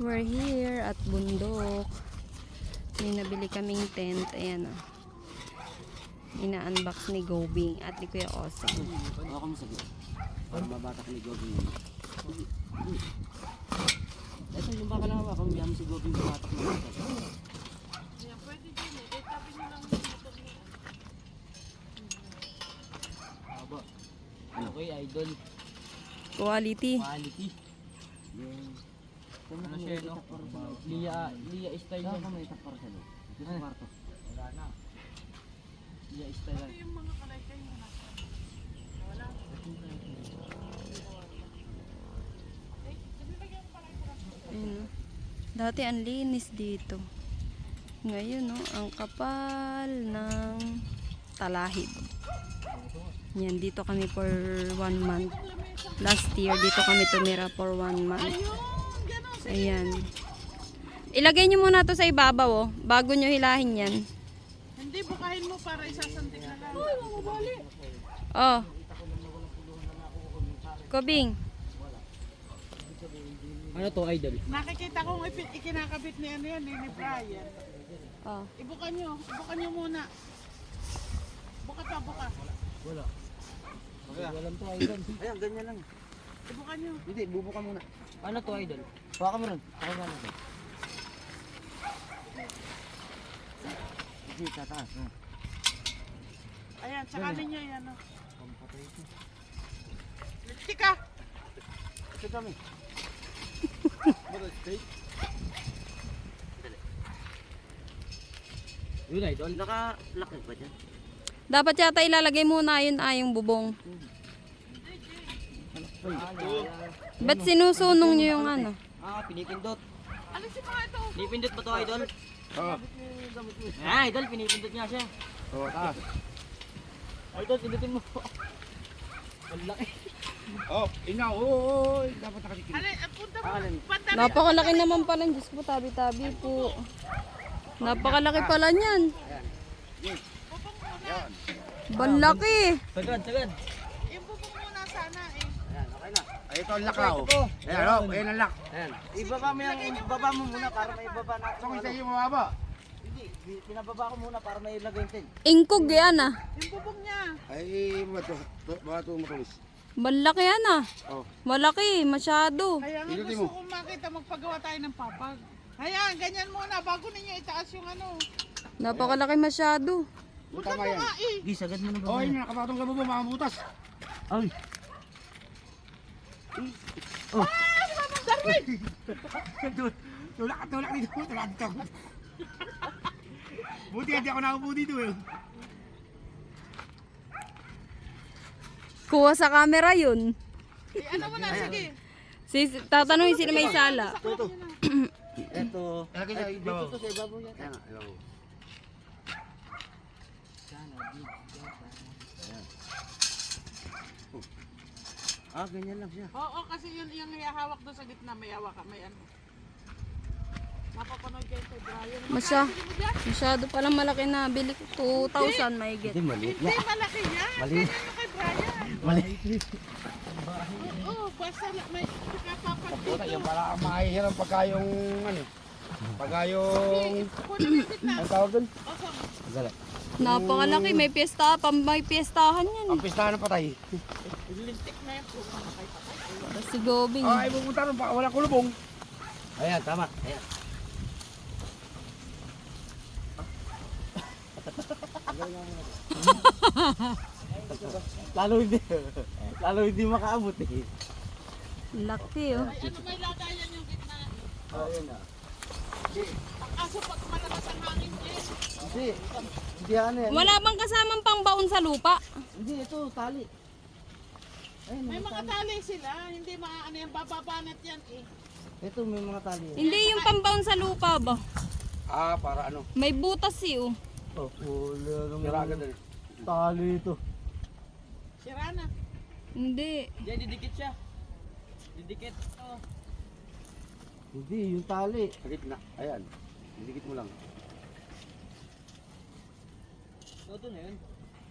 We're here at bundok. May nabili kaming tent. Ayan o. Ina-unbox ni Gobing at ni Kuya Oseng. Ako kami sa gitna. Para mabatak ni Gobing yun. Ito yung baka lang hawa. Kung yaman si Gobing mabatak na ito. Pwede din eh. Tabi nyo lang yung motor nyo. Haba. Okay, idol. Quality. Quality. Ano siya, no? Lia style yan. Saan may itak para sa loob? Ito sa kwarto. Wala na. Lia style yan. Ito yung mga kalaykay mo na. Wala. Ayun, no? Dati ang linis dito. Ngayon, no, ang kapal ng talahib. Yan, dito kami for 1 month. Last year, dito kami tumira for 1 month. Ayun! Ganon. Ayan. Ilagay nyo muna to sa ibabaw, oh, bago nyo hilahin yan. Hindi, bukahin mo para isasantik na lang. Ay, mamabali. Oh. Kobing. Ano to, idol? Nakikita kong ikinakabit ni ano yan, ni Brian. Oh. Ibukan nyo muna. Buka to, buka. Wala. Walang to, idol. Ayan, ganyan lang. Ibukan nyo. Hindi, bubukan muna. Ano to, idol? Baka mo rin. Ako ba natin? Hindi, tataas. Ayan, sakalin nyo yan. Oh. Lipstick ka! Ito kami. Yun, idol. Naka-lock ba dyan? Dapat yata ilalagay muna yun yung bubong. Ba't sinusunong nyo yung ano? Pinipindot. Alisin mo nga ito. Pinipindot ba to, idol? Oo. Idol, pinipindot niya siya. Oo, taas. Idol, pindutin mo. Ang laki. Oh, ina, oo, dapat nakasikil. Punta mo. Banda rin. Napakalaki naman pala. Diyos ko, tabi-tabi po. Napakalaki pala niyan. Banlaki. Sagad, sagad. Yung bubong muna sana eh. Ayan, okay na. Ay, ito ang lakaw. Ayan, oh, ayan ang lak. Ayan. Ibaba mo muna para may ibaba na. Kung isa yung mababa. Hindi, pinababa ko muna para may ilagay yung tent. Ingkog yan ah. Yung bubong niya. Ay, bato matulis. Banlaki yan ah. Oh, Malaki, masyado. Kaya nga Pinutin gusto mo. kong makita magpagawa tayo ng papag. Ayan, ganyan muna bago ninyo itaas yung ano. Napakalaki masyado. Bukan tama mo yan. nga eh. Sige, sagad mo na ba? Oh, yun, nakapatong ka mo, mga butas. Ay. Ah, si Mamang Darwin! Tulak dito, tulak dito. Buti hindi ako naupo dito eh. Kuha sa camera yun. Eh, ano mo na, sige. Tatanungin sino may sala. Ito. Ito. Lagay sa Dito ibabaw. to sa ibabaw yan. Ayan nga, ibabaw. Ganyan lang siya. Oo, kasi yun yung hawak doon sa gitna. May hawak, may ano. Mapapanood kayo kay Brian. Masyado palang malaki na. Bili ko 2,000 may get. Hindi, maliit Hindi, malaki yan. Maliit. Ganyan yung kay Brian. Maliit. Oo, basta may kapapag Puta, dito. yung pala ang mahihiram pagka yung, ano, pagka yung, Kunin mo yung gitna. ang tawag dun? Opo. Dali. Napakalaki. May piyesta. May piyestahan yan. Ang pistahan ng patay. Lintik na yung puso. Si Gobing. Ay, pupunta rin, baka walang kulubong. Ayan, tama. Ayan. Lalo hindi makaabot eh. Laki oh. Ay, ano may lagayan yung gitna. Ayan na. Kaso pag malakas ang hangin eh. Hindi. Hindi ano yan. Wala bang kasamang pangbaon sa lupa? Hindi, ito tali. Ayun, May mga tali sila. Hindi maaano yan. Bababanat yan eh. ito may mga tali. Hindi yung pambaon sa lupa ba? Ah, para ano, May butas eh oh. Oh, wala naman. siragan din. Tali ito. Sira na. Hindi. Diyan, didikit siya. Didikit. Oh. Hindi, yung tali. Sa gitna, ayan, didikit mo lang. Ito na yun.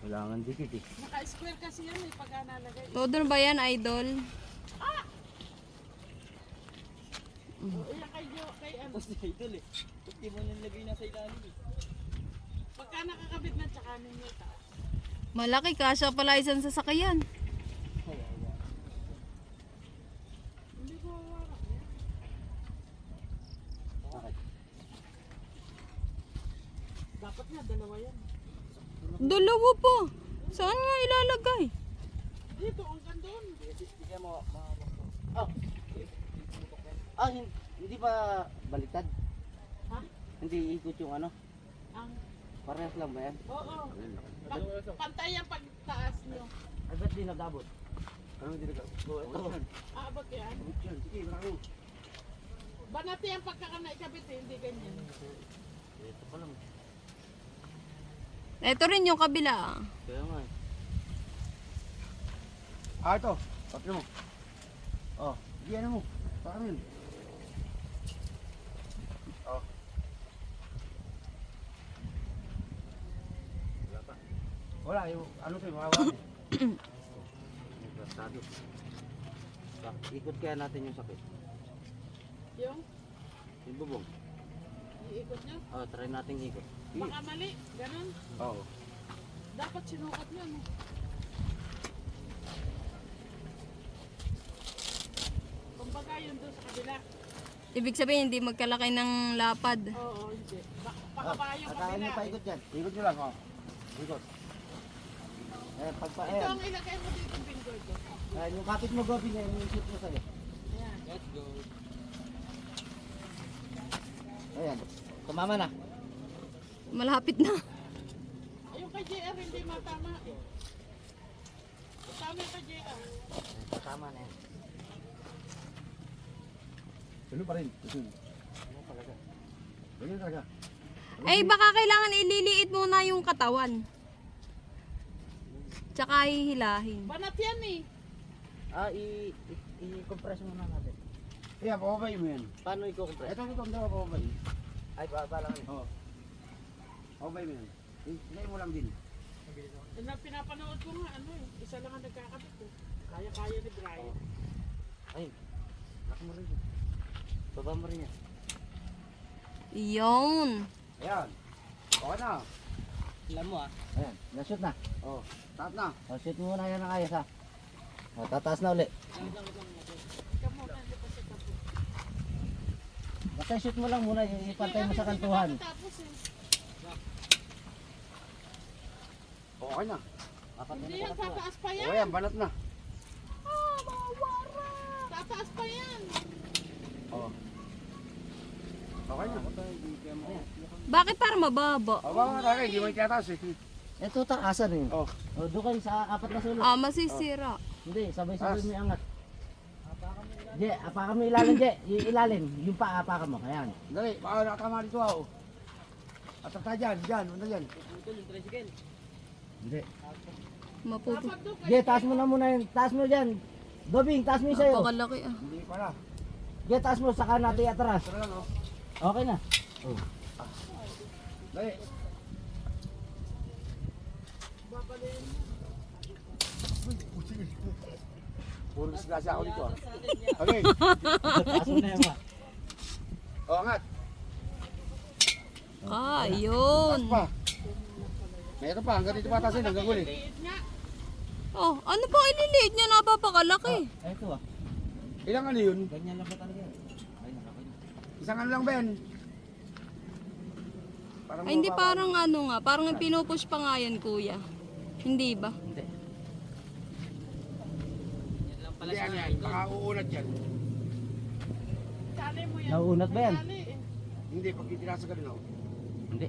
Kailangan dikit eh. Naka-square kasi yan eh. Pag nalagay. Todo ba yan, idol? Iyan kay ano. Tapos idol eh. Ba't di mo nilagay na sa ilalim eh? Pagka nakakabit na tsaka ninyo itaas. Malaki, kasya pala isang sasakyan. Hindi ko hawakan yan. Dapat nga dalawa yan. Dalawa pa. Saan nga ilalagay? Dito, ang gandun. Sige mo. Oh. Hindi ba baliktad? Ha? Hindi ikot yung ano? Ang, Parehas lang ba yan? oo. Pantay ang pagtaas nyo. Ay, ba't di nag-abot? Anong ginagawa? Ito. Aabot yan. Sige, marami. Banati ang pagkakana ikabit eh, hindi ganyan. Ito pa lang. Ito rin yung kabila. Kaya nga eh. Ito. Pati mo. Oh, di ano mo. Parang yun. Oh. Wala, yung ano to, mawawa. Gastado. Ikot kaya natin yung sakit. Yung Yung bubong. iikot nyo. Oh, try nating ikot. Baka mali, ganun. Oo. Dapat sinukat nyo, no? Kumbaga yun doon sa kabila. Ibig sabihin, hindi magkalaki ng lapad. Oo, hindi. Baka ba yung Kakain kabila. mo pa ikot dyan. Ikot nyo lang, oh. Ikot. Pagpa, Ito ang ilagay mo dito yung finger ko. yung kapit mo gobi niya, yung shoot mo sa'yo. Ayan. Let's go. Ayan. Tumama na. Malapit na. Yung kay JR hindi matama eh. Tama yung kay JR. Tama na yan. Tulo pa rin. Ano talaga? Ganyan talaga. Ay, baka kailangan ililiit muna yung katawan. Tsaka hihilahin. Banat yan eh. I-compress muna natin. Kaya, pababay mo yan. Paano i-compress? Ito, ang dalawa pababay. Ay, lang yun. Oo. Pababay mo yan. Hinay mo lang din. Pinapanood ko nga ano eh. Isa lang ang nagkakabit eh. Kaya-kaya ni Brian. Ay, laki mo rin yun. Baba mo rin yan. Iyon. Ayan. Okay na. Alam mo Ayan, na-shoot na. Oh, taat na. Shoot mo muna yan ng ayos ha. Tataas na uli. Ikaw muna, hindi pa siya tapos. Basta shoot mo lang muna, ipantay mo sa kantuhan. Tapos eh. Okay na. Hindi yan, tataas pa Okay yan. yan, banat na. Ah, mawara. Tataas pa yan. Oh. Okay na. Bakit para mababa? Aba nga talaga, hindi mo itataas eh. Ito taasan eh. Oh. Doon kayo sa apat na sulok. Masisira. Hindi, sabay-sabay mo iangat. Je, apakan mo ilalim, Je. Yung ilalim, yung paa, apakan mo. Ayan. Dali, baka nakatama dito ako. Atata dyan, ano dyan. Hindi. Maputi. Dapat doon Je, taas mo na muna yun. Taas mo dyan. Dobing, taas mo yung sa'yo. Napakalaki ah. Hindi pala. Je, taas mo, saka natin atras. Tara lang, oh. Okay na. Oh. Dali. Puro disgrasya ako dito ah. Okay. Taas mo na yan, ma. O, angat. Yun. Pa. Meron pa, hanggang dito patasin, hanggang huli. liit nga. Oh, ano pang ililiit niya? Napapakalaki. Ito ah. Ilang ano yun? Ganyan lang ba talaga yan? Ay, nakakay. Isang ano lang, Ben? Ay, hindi parang ano nga. Parang yung pinupush pa nga yan, kuya. Hindi ba? Hindi. Hindi yan yan, baka uunat yan. Tali mo yan. Nauunat ba yan? Tali eh. Hindi, pag itinasa ka rin ako. Hindi.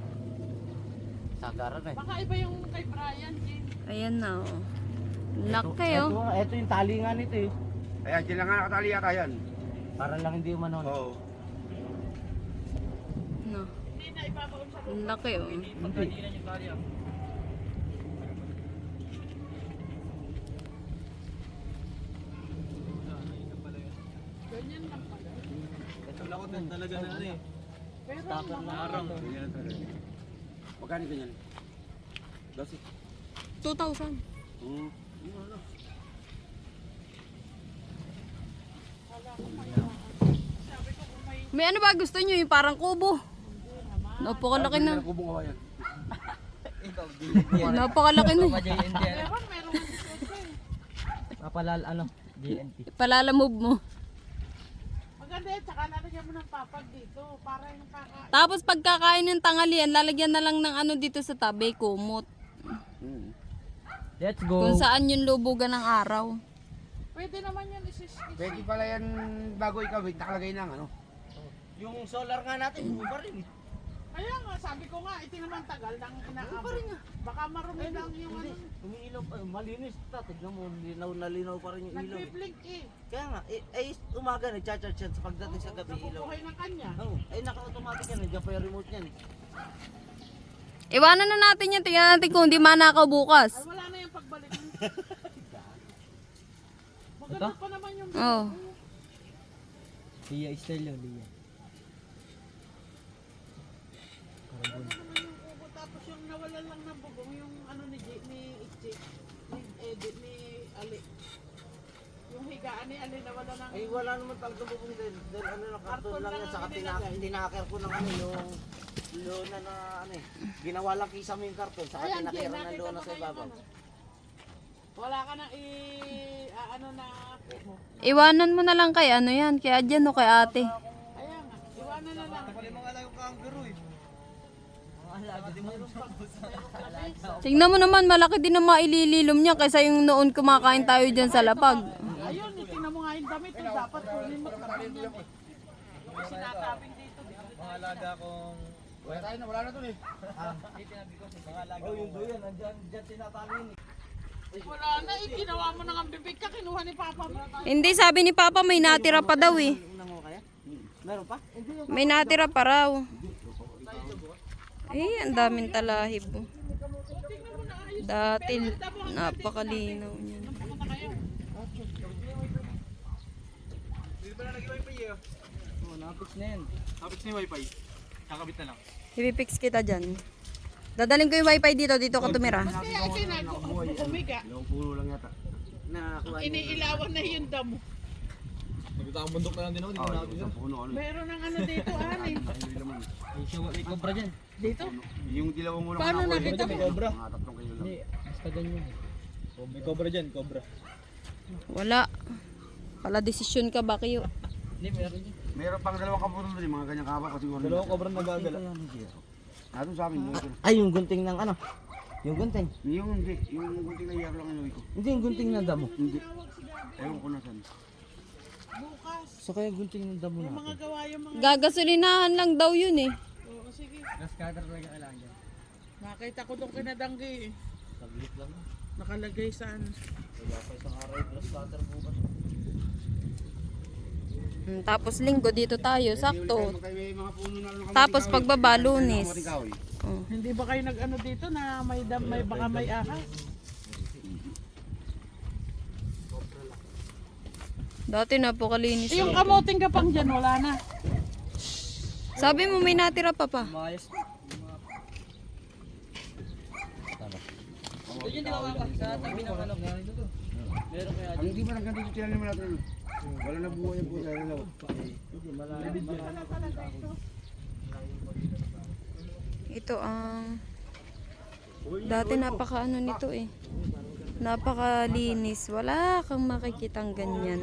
Sagaran eh. Baka iba yung kay Brian, Jane. Ayan na, oh. Laki, oh. Ito yung tali nga nito eh. Ayan, dyan lang nga nakatali yata yan. Para lang hindi umanon. Oo. No. Hindi na ibabaon sa Laki, oh. ganyan lang pala. Ito lakot na talaga na ano eh. Pero Stopper na mahal. arang. Ganyan talaga. Magkano ganyan? 12. 2,000. Hmm. Wala ko mayaan. Sabi ko kung May ano ba gusto nyo? Yung parang kubo. Napakalaki na. Kubong kawayan. Ikaw, Napakalaki na. Meron nga gusto eh. Papalal, ano, GNT. Palalamove mo. Maganda yan, tsaka lalagyan mo ng papag dito para yung kakain. Tapos pagkakain ng tanghalian, lalagyan na lang ng ano dito sa tabi, kumot. Let's go. Kung saan yung lubugan ng araw. Pwede naman yan Pwede pala yan bago ikaw, nakalagay ng ano. Yung solar nga natin, buo pa rin eh. Kaya nga, sabi ko nga, ito naman tagal nang inaabot. Baka marumi lang yung ano. Umiilaw pa, malinis ta. Tignan mo, linaw pa rin yung ilaw eh. Nagbe-blink eh. Kaya nga, ay umaga nag-charge yan sa pagdating sa gabi ilaw. Nakukuhay ng kanya. Oo, ay naka-automatic yan, nandiyan pa yung remote yan eh. Iwanan na natin yan. Tingnan natin kung hindi manakaw bukas. Ay, wala na yung pagbalik mo. Maganda pa naman yung Oh. Lia style yun, Lia. Ano naman yung kubo, tapos yung nawalan lang ng bubong, yung ano ni Ichi, ni Ali. Yung higaan ni Ali nawala ng... Ay wala naman talaga bubong dahil ano na karton Karton lang lang yan, ang saka nilagay. tinaker ko ng ano yung lona na ano eh. Ginawa lang kisame yung karton, saka Ayan, tinaker Jay, ng nakita lona mo sa kayo ibabaw. ano. Wala ka na ano na kubo. Iwanan mo na lang kay ano yan. Kaya dyan o kay ate. Kaya nga, iwanan na lang. Mga alaga yung kangaroo eh. Mga alaga din mo. Tingnan mo naman, malaki din ang mailililom niya kaysa yung noon kumakain tayo dyan sa lapag. Ayun, tingnan mo nga yung damit, oh, dapat kunin mo tapin yan. Yung sinatabing dito. Mga alaga kong... Wala tayo na, wala na to eh. Mga alaga yung doyan, andyan tinatalin eh. Wala na, ginawa mo na ang bibig ka, kinuha ni Papa mo. Hindi, sabi ni Papa may natira pa daw eh. Unang mo kaya? Meron pa? May natira pa raw. Eh, ang daming talahib. Oh. Dati, napakalinaw niya. Pumunta kayo. Oo, nakapix na yan. Tapos ni wifi. Kakabit na lang. Ipipix kita dyan. Dadaling ko yung wifi dito, dito ka tumira. Kaya umiga, Yung puno lang yata. Nakakuha niya. iniilawan na yung damo. Magkita ang bundok na lang din ako. Dito na ako. Isang puno ano. Meron ng ano dito, ani. Hindi naman. May cobra dyan. Dito? Yung dilaw mo lang. Paano nakuha, nakita yung mo? Cobra? Mga 3 kilo lang. Basta ganyan. Oh, may cobra dyan, cobra. Wala. Pala desisyon ka ba kayo? Hindi, meron dyan. Meron pang 2 kapuno doon, mga ganyang kaba kasi siguro. Dalawang cobra nagagala. Doon sa amin, yung Ay, yung gunting ng ano? Yung gunting? yung hindi, yung gunting na yaro lang inuwi ko. Hindi, yung gunting ng damo. Hindi. Ewan ko na saan. Bukas. So kaya gunting ng damo Yung natin. mga gawa yung mga... Gagasolinahan lang daw yun eh. Oo, sige. Gas cutter talaga kailangan dyan. Nakita ko doon kinadanggi eh. Saglit lang. Nakalagay sa ano. Wala pa isang araw yung gas cutter bukas. Tapos linggo dito tayo, sakto. May mga puno na lang. Tapos pagbaba, Lunes. Oh. Hindi ba kayo nag-ano dito na may baka may ahas? Dati napakalinis. Eh, yung kamuting kapang dyan, wala na. Sabi mo may natira pa pa. Umayos. Ito yun, di ba mga sa tabi ng ano? Meron kaya Ang hindi pa nang ganito tinanim mo natin. Wala na buhay yung puno. Ito ang... Dati napaka ano nito eh. Napakalinis. Wala kang makikitang ganyan.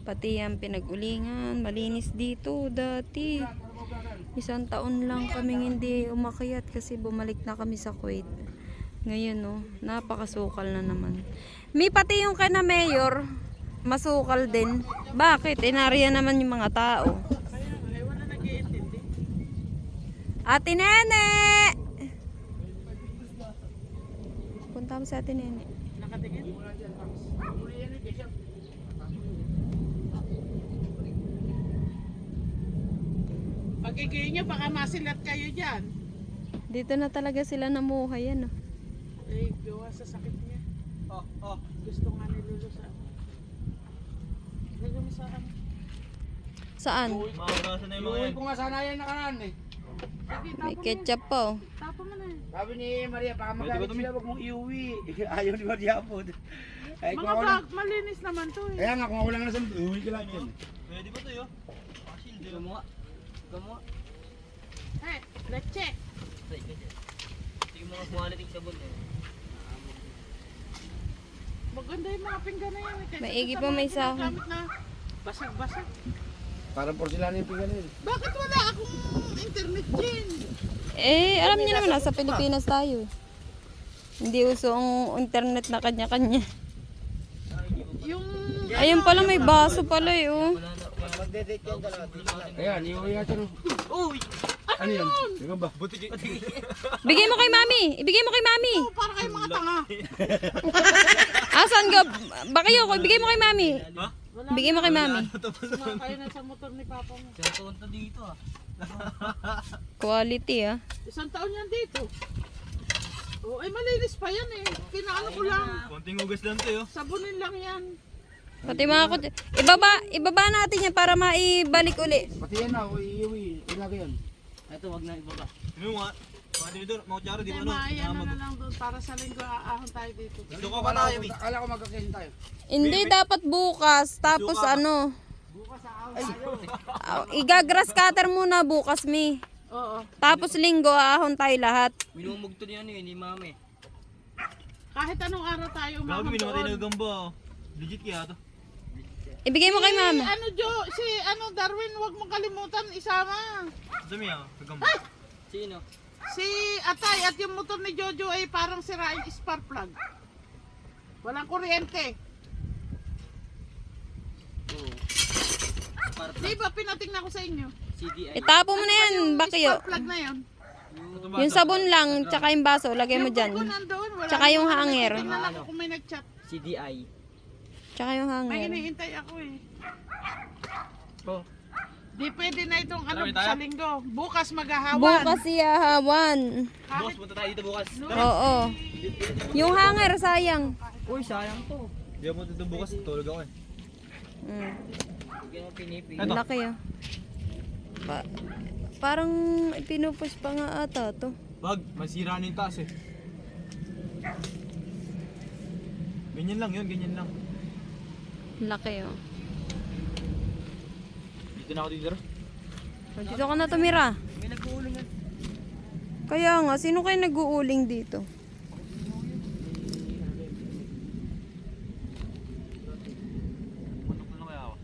Pati ang pinag-ulingan. Malinis dito dati. 1 taon lang kaming hindi umakyat kasi bumalik na kami sa Kuwait. Ngayon no, napakasukal na naman. May pati yung kay na mayor, masukal din. Bakit? Inariya naman yung mga tao. Kaya nga, wala nag-iintindi. Ate Nene! Punta mo sa Ate Nene. Nakatingin? Pag ikay niya, baka masilat kayo dyan. Dito na talaga sila namuhay ano. Eh, gawa sa sakit niya. Gusto nga ni Lulu sa... Lagyan mo sa ano. Saan? Makakasa na yung mga Iuwi yan. ko nga sana yan nakaraan eh. Sige, May tapo mo ketchup pa oh. yan. Tapo mo na yan. Sabi ni Maria, baka Pwede ba magalit tumi? sila, wag mong iuwi. Ayaw ni Maria po. Ay, kung Mga ako lang. bag, malinis naman to eh. Kaya nga, kung ako lang nasa, iuwi ka lang yan. Pwede ba ito yun? Ikaw mo nga. Ikaw mo nga. Eh, leche. Sige mga quality sabon eh. Maganda yung mga pinggan na yan. Kaysa Maigi sa pa, mga may sahon. ginagamit na basag-basag. Parang porcelana yung pinggan yun. Bakit wala akong internet din? Eh, alam niyo naman, nasa Pilipinas tayo eh. Hindi uso ang internet na kanya-kanya. Yung... Ayun pala, may baso pala eh, oh. Magdedate yan dalawa. Ayan, iuwi natin. Uy! Ano yan? Tingnan ba? Buti Bigay mo kay mami! Ibigay mo kay mami! Para kayong mga tanga. Asan ka? Baka yun, bigay mo kay mami. Ha? Wala Bigay mo kay mami. sumakay na sa motor ni Papa mo. Siyang to dito ah. Quality ah. Isang taon yan dito. Oh, ay malinis pa yan eh. Kinaano ko lang. Konting hugas lang to yun. Sabunin lang yan. Pati mga kutsi. Ibaba natin yan para maibalik uli. Pati yan na, iuwi. Ilagay yan. Ito wag na ibaba. Ano nga? Mga dito, mga kutsara, di Hindi, ba ano? maayan na lang doon para sa linggo aahon tayo dito. Gusto ko ba tayo, Mi? Akala ko magkakain tayo. Hindi dapat bukas. Tapos ano. Igagrass cutter muna bukas, mi. Oo. Tapos linggo, ahon tayo lahat. Minumugto niya ni mami. Kahit anong araw tayo Gago, umahon binamatay na doon. gamba. Oh. Legit kaya to. Ibigay mo kay mama. Ano Jo, si ano Darwin, wag mong kalimutan isama. Dami ah, gagamba. Sino? Si Atay at yung motor ni Jojo ay parang sirain spark plug. Walang kuryente. Di ba pinatingnan ko sa inyo? CDI. Itapo mo na yan, Yung bakyo. spark plug na yun. Yung sabon lang, tsaka yung baso, lagay mo Yung dyan. bag ko nandoon, wala Tsaka yung naman. hanger. Tingnan ako kung may nag-chat. CDI. Tsaka yung May hanger. hinihintay ako eh. Oh. Di pwede na itong ano Marami tayo? sa linggo. Bukas maghahawan. Bukas siya, hawan. Boss, punta tayo dito bukas. Oo. Yung hanger, sayang. Uy, sayang to. Di ako punta dito bukas, tulog ako eh. Hindi mo pinipili. Ito. Laki ah. Parang pinupush pa nga ata to. Wag, masira na yung taas eh. Ganyan lang yun, ganyan lang. Laki oh. Dito na ako dito. Dito ka na tumira. May nag-uulong yan. Kaya nga, sino kayo nag-uuling dito? Puntok na lang kaya ako.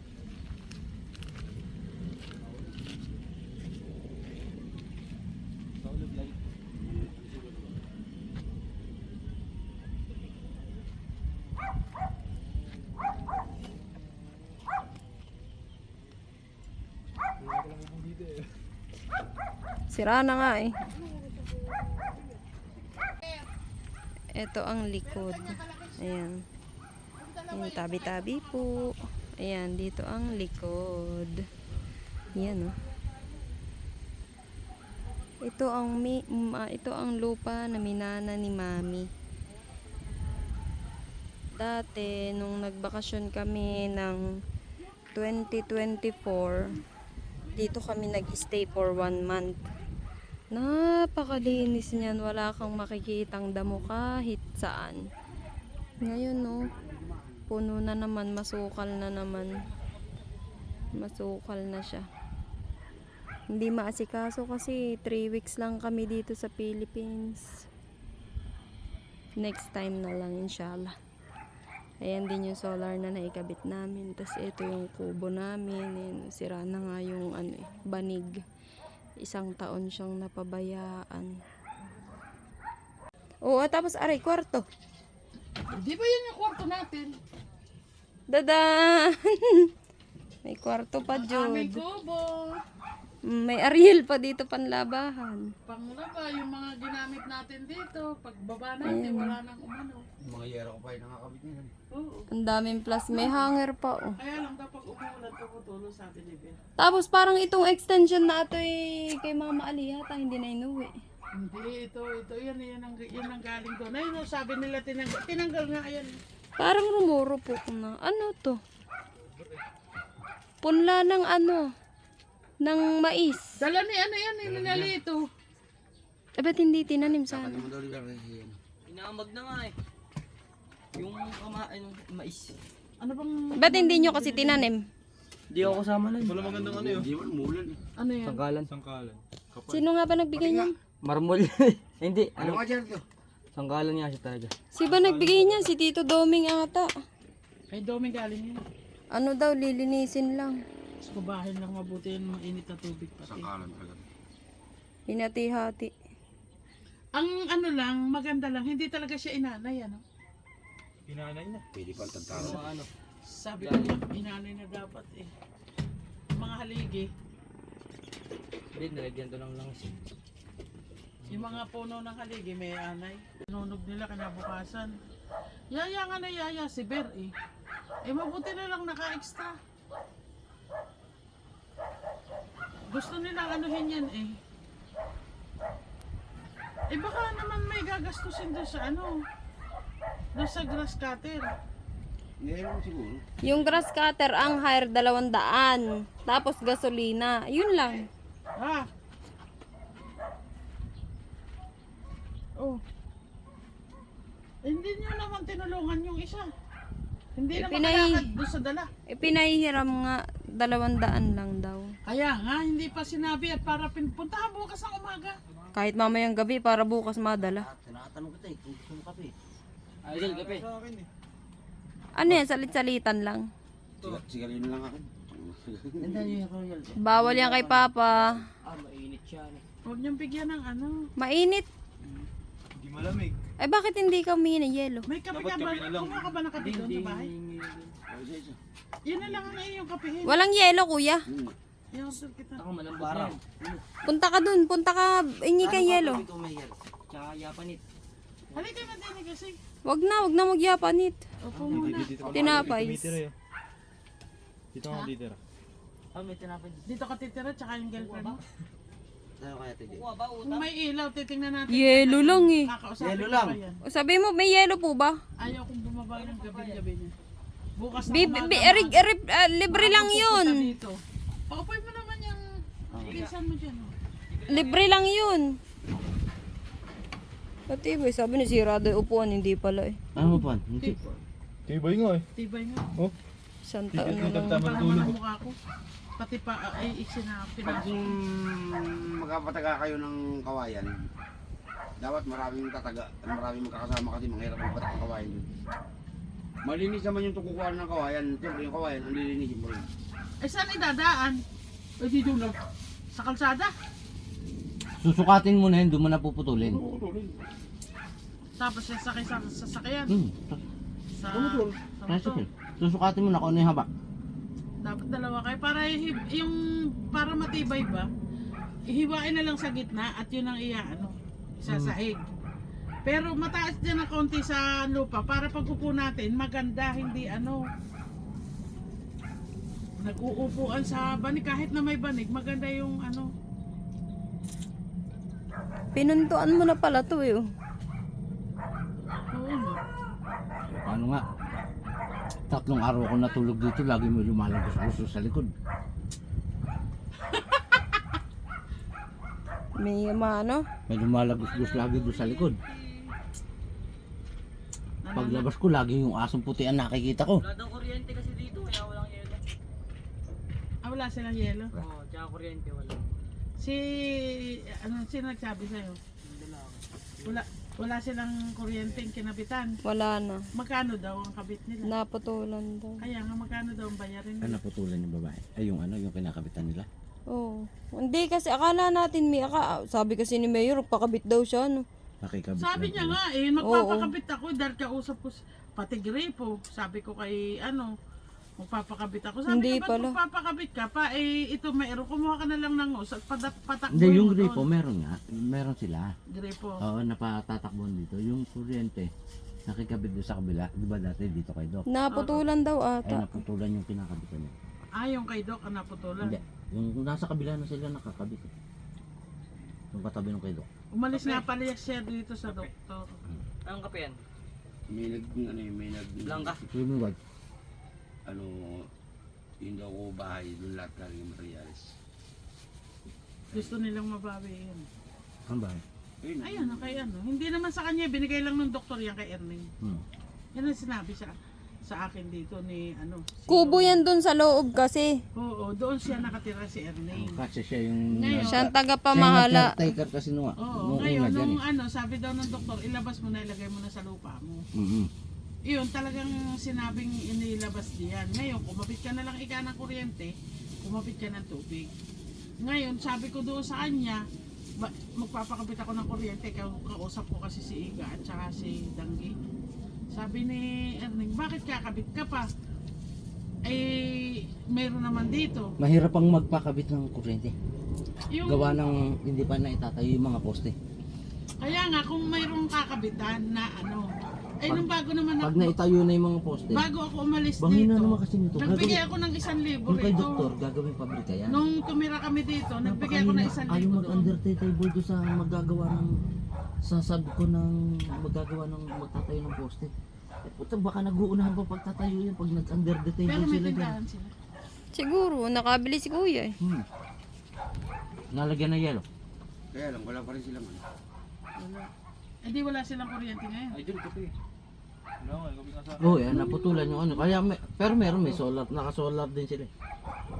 Sira na nga eh. Ito ang likod. Ayan. Yung tabi-tabi po. Ayan, dito ang likod. Ayan oh. Ito ang lupa na minana ni Mami. Dati, nung nagbakasyon kami ng 2024, dito kami nag-stay for 1 month. Napakalinis niyan. Wala kang makikitang damo kahit saan. Ngayon, no, puno na naman. Masukal na naman. Masukal na siya. Hindi maasikaso kasi 3 weeks lang kami dito sa Philippines. Next time na lang, inshallah. Ayan din yung solar na naikabit namin. Tapos ito yung kubo namin. Ayan, sira na nga yung banig. 1 taon siyang napabayaan. Oo, tapos aray, kwarto. Di ba yun yung kwarto natin? Dadan! May kwarto pa, Aming Jud. kubo. May Ariel pa dito panlabahan. Panglaba, yung mga ginamit natin dito. Pagbaba natin, wala nang umano. Mga yero ko pa yung nakakabit niya. Oo. Ang daming plus. May hanger pa, oh. Kaya lang daw pag umuulan, tumutulo sabi ni Ben. Tapos parang itong extension na ito kay Mama Ali yata hindi na inuwi. Hindi, ito, yan ang galing doon. Ayun, oh, sabi nila tinanggal nga, ayan. Parang rumuro po na. Ano to? Punla ng ng mais. Dala ni ano yan, ninali ito. Eh, ba't hindi tinanim sana? Madali lang kasi yan. Inaamag na nga eh. Yung mais. Ano bang... Ba't hindi nyo kasi tinanim? Di ako kasama nun. Wala magandang ano yun. Hindi man, umulan. Ano yan? Sangkalan. Sangkalan. Kapal. Sino nga ba nagbigay niyan? Marmol. Hindi. Ano nga dyan to? Sangkalan nga siya talaga. Si ba nagbigay niyan? Si Tito Doming ata. Ay, Doming galing yan. Ano daw, lilinisin lang. Skubahin lang mabuti yung mainit na tubig pati. Sangkalan talaga. Hinati-hati. Ang ano lang, maganda lang, hindi talaga siya inanay, ano? Pinanay na. Pwede pa ang tagtaro. Ano? Sabi ko nga, inanay na dapat eh. Mga haligi, Hindi, nalagyan to ng langis. yung mga puno ng haligi may anay. Nunog nila kinabukasan. Yaya nga na yaya, si Ber eh. Eh mabuti na lang naka-extra. Gusto nila anuhin yan eh. Eh baka naman may gagastusin doon sa ano. Doon sa grass cutter. Ngayon mo siguro. Yung grass cutter ang hire 200. Tapos gasolina. Yun lang. Ah. Oh. Hindi niyo naman tinulungan yung isa. Hindi Eh, na pinay- makalakad doon sa dala. Pinahihiram nga 200 lang daw. Kaya nga, hindi pa sinabi at para puntahan bukas ng umaga. Kahit mamayang gabi para bukas madala. Tinatanong kita eh, kung gusto mo kape. Idol, kape. Sa akin eh. Ano yan? Salit-salitan lang. Sigarilyo na lang akin. Nandiyan yung royal. Bawal yan kay Papa. Mainit siya. Huwag niyong bigyan ng ano. Mainit. Hindi malamig. Ay bakit hindi ka humingi ng yelo? May kape Dapat ka ba? kape na lang. Kumuha ka ba ng kape doon sa bahay? Isa-isa. Yun na lang ang iyong kapehin. Walang yelo, kuya. Yung sir kita. Ako malambot na yan. Punta ka dun. Punta ka. Ingi ka yelo. Tsaka yapanit. Halika na din kasi. Wag na magyapanit. Opo muna. Tinapay. Tumitira yun. Dito nga titira. May tinapay dito. Dito ka titira tsaka yung girlfriend mo. Ano kaya ito dyan? Kung may ilaw, titingnan natin. Yelo lang eh. Kakausapin Yelo ko lang. pa yan. O, sabi mo, may yelo po ba? Ayaw kong bumaba ng gabi-gabi niya. Bukas na Libre lang yun. Dito. Paupoy mo naman yung pinsan mo dyan. Oh. Libre lang yun. Pati ba, sabi ni sirado yung upuan, hindi pala eh. Ano mo pan? Hindi. Tibay nga eh. Tibay nga. Oh. Isang taon na Tigat lang. tamang Parang tulog. mga mukha ko. Pati pa ay isinapin Pag ako. magkapataga kayo ng kawayan, dapat maraming tataga, maraming magkakasama kasi mahirap ang patak ng kawayan yun. Malinis naman yung tukukuhan ng kawayan, siyempre yung kawayan, ang lilinisin mo rin. Eh saan idadaan? Eh dito lang. Sa kalsada? Susukatin mo na yun, doon mo na puputulin. Tapos sasakay sa sasakyan. Sa Pumutol. Tricycle. Susukatin mo na kung ano yung haba. dapat dalawa kayo para yung para matibay ba? Ihiwain na lang sa gitna at yun ang iaano, sasahig. Pero mataas din ng konti sa lupa para pagkupo natin maganda, hindi ano. Nag-uupuan sa banig kahit na may banig, maganda yung ano. Pinuntuan mo na pala to eh. Oh. Oo. Ano nga? 3 araw ko natulog dito, lagi may lumalabas gusto sa likod. May ano? May lumalabas lagi doon sa likod. Paglabas ko, lagi yung asong puti ang nakikita ko. Wala daw kuryente kasi dito, kaya walang yelo. Ah, wala silang yelo. Oo, tsaka kuryente wala. Sino nagsabi sa'yo? Wala silang kuryente kinabitan. Wala na. Magkano daw ang kabit nila? Naputulan daw. Kaya nga magkano daw ang bayarin Ano nila? naputulan yung babae? Ay, yung ano, yung kinakabitan nila. Oo. Hindi kasi akala natin sabi kasi ni Mayor, pakabit daw siya no. Nakikabit Sabi lang niya sila. nga magpapakabit ako dahil kausap ko pati gripo. Sabi ko kay magpapakabit ako. Sabi Hindi niya, ba't pala. magpapakabit ka pa? Ito mayroon, kumuha ka na lang ng usap, patakbo Hindi, yung mo gripo, doon. meron nga. Meron sila. Gripo. Oo, napatatakbuhan dito. Yung kuryente, nakikabit doon sa kabila. Di ba dati dito kay Doc? Naputulan daw Ay, ata. naputulan yung kinakabitan niya. Yung kay Doc ang naputulan. Hindi. Yung nasa kabila na sila nakakabit. Yung katabi ng kay Doc. Umalis nga pala siya dito sa doktor. Anong kape yan? May Blanca. Swimming guard. ano, yun daw ko bahay, doon lahat galing yung materials. Gusto nilang mabawi yun. Ano ba? Ayun, Ayun, kay Hindi naman sa kanya, binigay lang ng doktor yan kay Erning. Hmm. Yan ang sinabi siya. sa akin dito ni ano. Kubo yan dun sa loob kasi. Oo, doon siya nakatira si Erling. Kasi siya yung... Ngayon, Siya ang Siya tagapamahala. yung caretaker kasi nung Oo, una ngayon, dyan nung eh. ano, sabi daw ng doktor, ilabas mo na, ilagay mo na sa lupa mo. Mhm. Iyon, talagang sinabing inilabas diyan. Ngayon, kumapit ka na lang ika ng kuryente, kumapit ka ng tubig. Ngayon, sabi ko doon sa kanya, magpapakabit ako ng kuryente, kausap ko kasi si Iga at saka si Danggi. Sabi ni Erning, bakit kakabit ka pa? Eh, meron naman dito. Mahirap ang magpakabit ng kuryente. Yung, Gawa ng hindi pa na itatayo yung mga poste. kaya nga, kung mayroong kakabitan na ano, ay nung bago naman Pag naitayo na yung mga poste, bago ako umalis bangina dito, naman kasi nito. nagbigay ako ng 1,000 Kung kay rito. doktor, gagawin pabrika yan. Nung tumira kami dito, nagbigay ako ng 1,000 Ayaw doon. mag-undertable doon sa magagawa ng sasabi ko ng magagawa ng magtatayo ng poste. Eh, puta, baka nag-uunahan pa pagtatayo yan pag nag-under the Pero table may sila dyan. tindahan sila. Siguro, nakabili si kuya eh. Nalagyan ng yelo. Kaya lang, wala pa rin silang ano. Wala. Eh di wala silang kuryente ngayon. Ay, dyan, kape. Wala nga, gabi nga sa Oo, yan, naputulan yung ano. Kaya pero meron may solar, naka-solar din sila.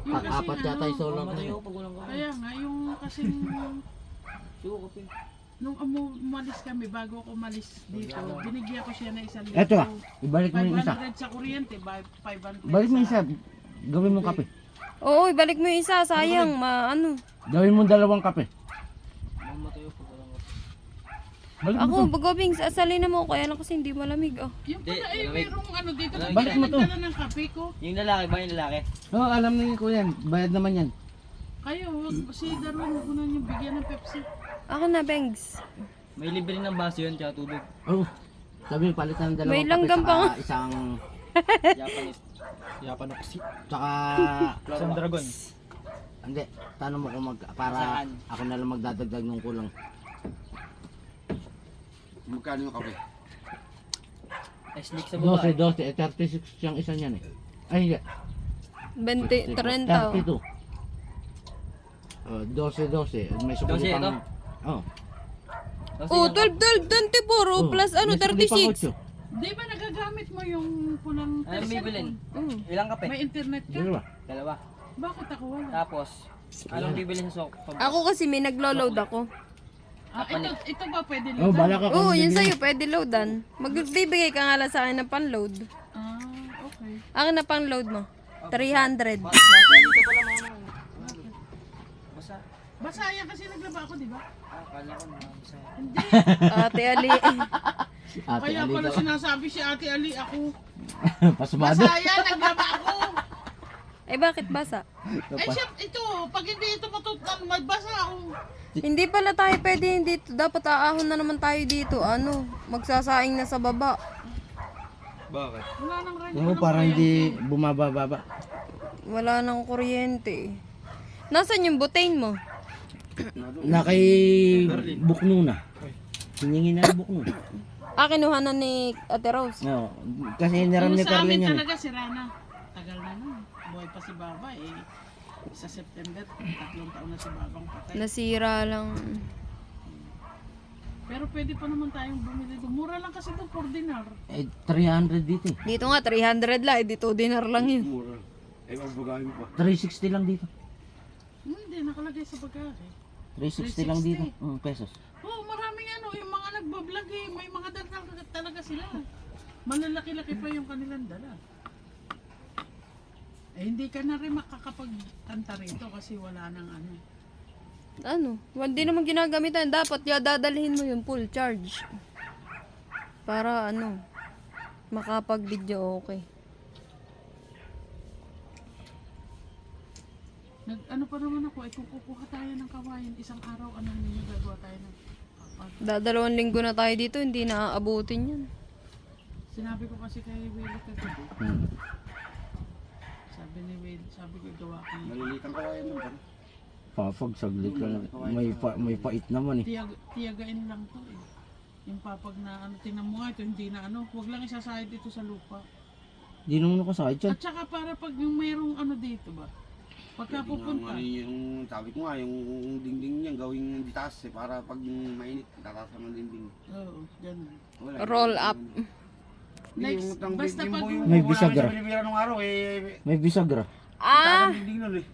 Yung kasi Apat yata yung solar na Matayo yun. ko pag walang kape. Kaya nga, yung kasing Sigo kape. nung umalis kami, bago ako umalis dito, binigyan ko siya ng 1,000. Eto ah, ibalik mo yung isa. 500 sa kuryente, 500 Balik mo yung sa... isa. Gawin mo kape. Oo, ibalik mo yung isa. Sayang, ano. Gawin mo dalawang kape. Matayo pag walang kape. Balik mo Ako, to. bagobing, asalin na mo. Kaya lang kasi hindi malamig. Oh. Yung Di, pala, eh, malamig. merong ano dito, Malamig. Balik mo to. nagdala ng kape ko. Yung lalaki ba yung lalaki? Oo, alam na ko yan. Bayad naman yan. Kayo, si Darwin, huwag ko na yung bigyan ng Pepsi. Ako na, Bengs. May libre ng baso yun, tsaka tubig. Oo. Sabi, palitan ng dalawang May kape langgam pa saka nga. isang... Japanese. Yapanoksi. Tsaka... Isang dragon. Hindi, tanong mo kung para Saan? ako na lang magdadagdag ng kulang. Magkano yung kape? Sneak sa baba. 12, eh 36 yung isa niyan eh. Ay hindi, 20, 30. 32. 12. May sukli 12 pang... ito? Oh. Oh, 12, 12, 24. Oh, plus ano, may sukli pang 36. 8. Di ba nagagamit mo yung pulang Ano bibilin? Mm. Ilang kape? May internet ka? Dalawa. Dalawa. Bakit ako wala? Tapos, anong bibilin sa sok? Ako kasi may naglo-load ako. Ito ba pwede lang? Oh, bala ka Oo, kung yun bibili. sa'yo, pwede loadan. Magbibigay ka nga lang sa akin ng pan-load. Ah, okay. Akin na pang-load mo. 300. Basta. Basta yan kasi naglaba ako, di ba? Akala ko basa. Hindi. Ate Ali. Ate Kaya Ali pala daw. sinasabi si Ate Ali ako. Pasmado. Basta yan, naglaba ako. Eh bakit basa? Eh siya, ito, pag hindi ito matutunan, magbasa ako. Hindi pala tayo pwede dito. Dapat aahon na naman tayo dito. Ano, magsasaing na sa baba. Bakit? Wala nang rin. Oo, parang hindi bumababa. Wala nang kuryente. Nasaan yung butane mo? Na kay Bukno na. Hiningin na ng Bukno. Kinuha na ni Ate Rose. No, kasi hiniram Yung ni sa amin Carlin yan. talaga si Rana. Tagal na nun. Buhay pa si Baba eh. Sa September, 3 taon na si Babang patay. Nasira lang. Pero pwede pa naman tayong bumili doon. Mura lang kasi doon for dinner. Eh, 300 dito eh. Dito nga, 300 lang. Dito dinar lang yun. Mura. Eh, magbagay mo pa. 360 lang dito. Hindi, nakalagay sa bagahe. 360 lang dito. Pesos. Oo, maraming ano, yung mga nagbablog eh, may mga dala talaga sila. Malalaki-laki pa yung kanilang dala. Eh, hindi ka na rin makakapagkanta rito kasi wala nang ano. Ano? Hindi naman ginagamitan. Dapat dadalhin mo yung full charge. Para ano, makapag-video okay. Ano pa naman ako, kung kukuha tayo ng kawayan isang araw, ano ninyo gagawa tayo ng kapag. Dadalawang linggo na tayo dito, hindi na aabutin yan. Sinabi ko kasi kay Willie kagabi, Hmm. sabi ni Willie, sabi ko gawa ko ng Malilitan kawayan lang pa. Papag, saglit lang. May pait naman eh. tiyagain lang to eh. Yung papag na ano, tingnan mo nga ito, hindi na ano, huwag lang isasahid dito sa lupa. Di naman ako sakit yan. At saka para pag yung mayroong ano dito ba, pagka Pwede nga pupunta, nga yung, sabi ko nga, yung dingding niya gawing ditaas eh, para pag mainit, tataas ng dingding. oo, ganun. Wala, Roll up. Next, Yung tang basta Bimbo pag- yung May kukuha bisagra. namin sa Bilibira nung araw May bisagra. Ah, Tatanong dingding nun eh.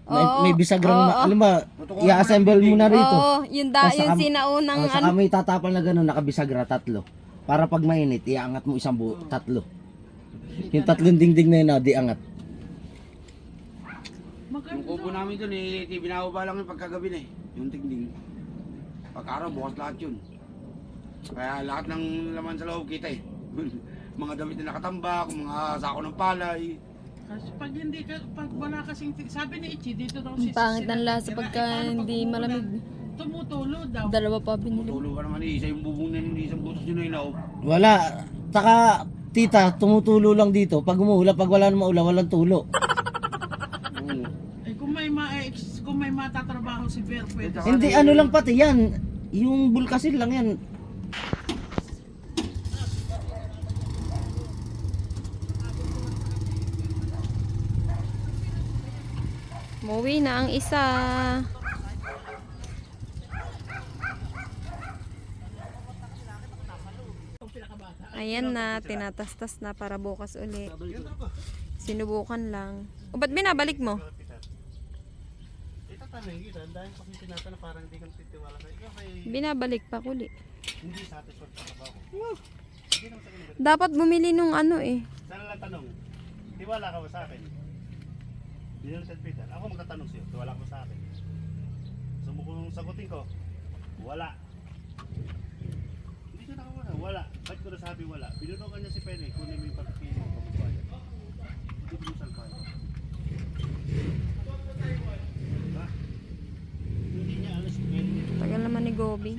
May bisagrang, oo. alam ba, i-assemble mo na rito. oo, yung da, Tas yung saka- sinaunang Saka ano. may tatapal na gano'n, nakabisagra, 3. Para pag mainit, iangat mo isang 3. Yung 3 dingding na yun, di angat. Yung kubo namin dun eh, binababa lang yung pagkagabi na eh. Yung tingding. Pagkaraw, bukas lahat yun. Kaya lahat ng laman sa loob kita eh. Mga damit na nakatambak, mga sako ng palay. Kasi pag hindi ka, pag wala kasing, sabi ni Ichi, dito daw Ang pangit ng lasa pagka hindi malamig. Tumutulo daw. Dalawa pa binili. Tulo ka naman eh, isa yung bubong na hindi isang butas yun ay naob. Wala. Taka, tita, tumutulo lang dito. Pag umuula, pag wala na maula, walang tulo. Oo. Eh, kung may matatrabaho si Ver, pwede. Hindi, ano lang pati yan. Yung bulkasil lang yan. Umuwi na ang isa. Ayan na, tinatastas na para bukas uli. Sinubukan lang. O, ba't binabalik mo? Itatanong kita, dahil pag tinatanong parang hindi ka titiwala sa ikaw kay Binabalik pa uli. hindi satisfied sa trabaho. Dapat bumili nung ano eh. Sana lang tanong, tiwala ka ba sa akin? Hindi na St. Peter. Ako magtatanong sa'yo, tiwala ka ba sa akin? So kung sagutin ko, wala. Hindi ka nakawala, wala. Ba't ko nasabi wala? Binunukan niya si Penny, kunin mo yung pagpili mo pagbabayad. Hindi ko yung salpahan. Diba? Hindi niya alas si Penny. Tagal naman ni Gobi.